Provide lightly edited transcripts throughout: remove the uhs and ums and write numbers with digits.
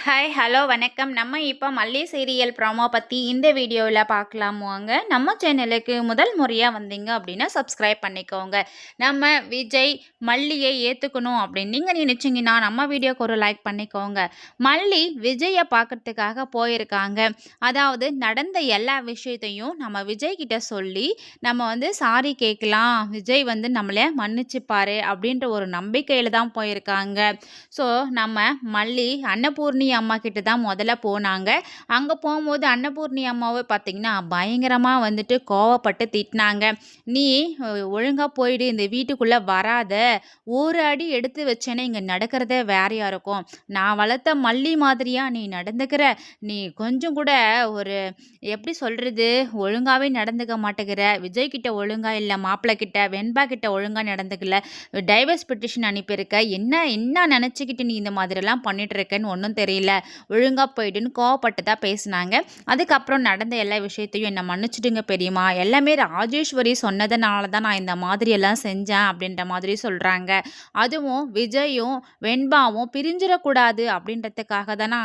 Hi hello வணக்கம். நம்ம இப்போ மல்லி சீரியல் ப்ரோமோ பற்றி இந்த வீடியோவில் பார்க்கலாம் வாங்க. நம்ம சேனலுக்கு முதல் முறையாக வந்தீங்க அப்படின்னா சப்ஸ்கிரைப் பண்ணிக்கோங்க. நம்ம விஜய் மல்லியை ஏற்றுக்கணும் அப்படின்னு நீங்கள் நினச்சிங்கன்னா நம்ம வீடியோக்கு ஒரு லைக் பண்ணிக்கோங்க. மல்லி விஜயை பார்க்கறதுக்காக போயிருக்காங்க. அதாவது நடந்த எல்லா விஷயத்தையும் நம்ம விஜய் கிட்ட சொல்லி நம்ம சாரி கேட்கலாம், விஜய் நம்மளை மன்னிச்சுப்பாரு அப்படின்ற ஒரு நம்பிக்கையில் தான் போயிருக்காங்க. ஸோ நம்ம மல்லி அன்னபூர்ணி அம்மா கிட்ட தான் முதல்ல போனாங்க. அங்கே போகும்போது அன்னபூர்ணி அம்மாவை பார்த்தீங்கன்னா பயங்கரமாக கோவப்பட்டு திட்டினாங்க. நீ ஒழுங்காக போயிடு, இந்த வீட்டுக்குள்ளே வராத, ஒரு அடி எடுத்து வச்சேன்னா இங்கே நடக்கிறதே வேறையா இருக்கும். நான் வளர்த்த மல்லி மாதிரியா நீ நடந்துக்கிற, நீ கொஞ்சம் கூட ஒரு எப்படி சொல்கிறது, ஒழுங்காகவே நடந்துக்க மாட்டேங்கிற, விஜய் கிட்ட ஒழுங்கா இல்லை, மாப்பிள்ளை கிட்ட வெண்பா கிட்ட ஒழுங்காக நடந்துக்கல, டைவர்ஸ் பெட்டிஷன் அனுப்பியிருக்க, என்ன என்ன நினச்சிக்கிட்டு நீ இந்த மாதிரிலாம் பண்ணிட்டு இருக்கேன்னு ஒன்றும் தெரியல, ஒழுங்கா போயிடுன்னு கோவப்பட்டு தான் பேசினாங்க. அதுக்கப்புறம் நடந்த எல்லா விஷயத்தையும் என்னை மன்னிச்சிடுங்க பெரியம்மா, எல்லாமே ராஜேஸ்வரி சொன்னதுனால தான் நான் இந்த மாதிரி எல்லாம் செஞ்சேன் அப்படின்ற மாதிரி சொல்கிறாங்க. அதுவும் விஜயும் வெண்பாவும் பிரிஞ்சிடக்கூடாது அப்படின்றதுக்காக தான்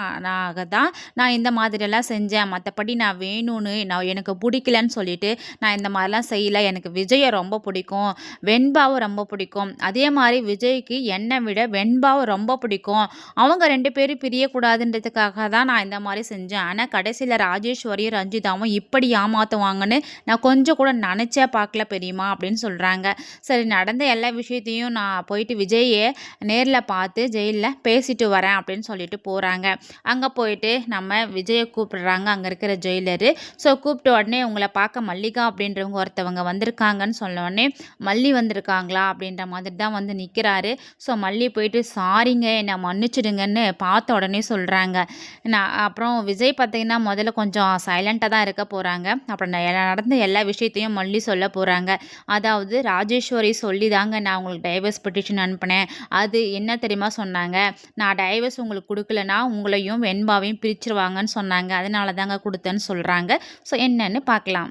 நான் இந்த மாதிரியெல்லாம் செஞ்சேன். மற்றபடி நான் வேணும்னு எனக்கு பிடிக்கலன்னு சொல்லிட்டு நான் இந்த மாதிரிலாம் செய்யலை. எனக்கு விஜயை ரொம்ப பிடிக்கும், வெண்பாவும் ரொம்ப பிடிக்கும். அதே மாதிரி விஜய்க்கு என்னை விட வெண்பாவும் ரொம்ப பிடிக்கும். அவங்க 2 பேரும் பிரியக்கூடாதுன்றதுக்காக தான் நான் இந்த மாதிரி செஞ்சேன். ஆனால் கடைசியில் ராஜேஸ்வரியும் ரஞ்சிதாவும் இப்படி ஏமாற்றுவாங்கன்னு நான் கொஞ்சம் கூட நினச்சே பார்க்கல பெரியம்மா அப்படின்னு சொல்கிறாங்க. சரி, நடந்த எல்லா விஷயத்தையும் நான் போயிட்டு விஜயை நேரில் பார்த்து ஜெயிலில் பேசிட்டு வரேன் அப்படின்னு சொல்லிட்டு போகிறாங்க. அங்கே போயிட்டு நம்ம விஜயை கூப்பிடுறாங்க அங்கே இருக்கிற ஜெயிலரு. ஸோ கூப்பிட்ட உடனே உங்களை பார்க்க மல்லிகா அப்படின்றவங்க ஒருத்தவங்க வந்திருக்காங்கன்னு சொன்ன உடனே மல்லி வந்திருக்காங்களா அப்படின்ற மாதிரி தான் நிற்கிறாரு. ஸோ மல்லி போயிட்டு சாரிங்க, என்னை மன்னிச்சிடுங்கன்னு பார்த்த உடனே சொல்கிறாங்க. அப்புறம் விஜய் பார்த்தீங்கன்னா முதல்ல கொஞ்சம் சைலண்ட்டாக தான் இருக்க போகிறாங்க. அப்புறம் நடந்த எல்லா விஷயத்தையும் மல்லி சொல்ல போகிறாங்க. அதாவது ராஜேஸ்வரி சொல்லி தாங்க நான் உங்களுக்கு டைவர்ஸ் பெட்டிஷன் அனுப்பினேன். அது என்ன தெரியுமா சொன்னாங்க, நான் டைவர்ஸ் உங்களுக்கு கொடுக்கலனா உங்களையும் வெண்பாவையும் பிரிச்சிருவாங்கன்னு சொன்னாங்க, அதனால தாங்க கொடுத்தேன்னு சொல்கிறாங்க. ஸோ என்னன்னு பார்க்கலாம்.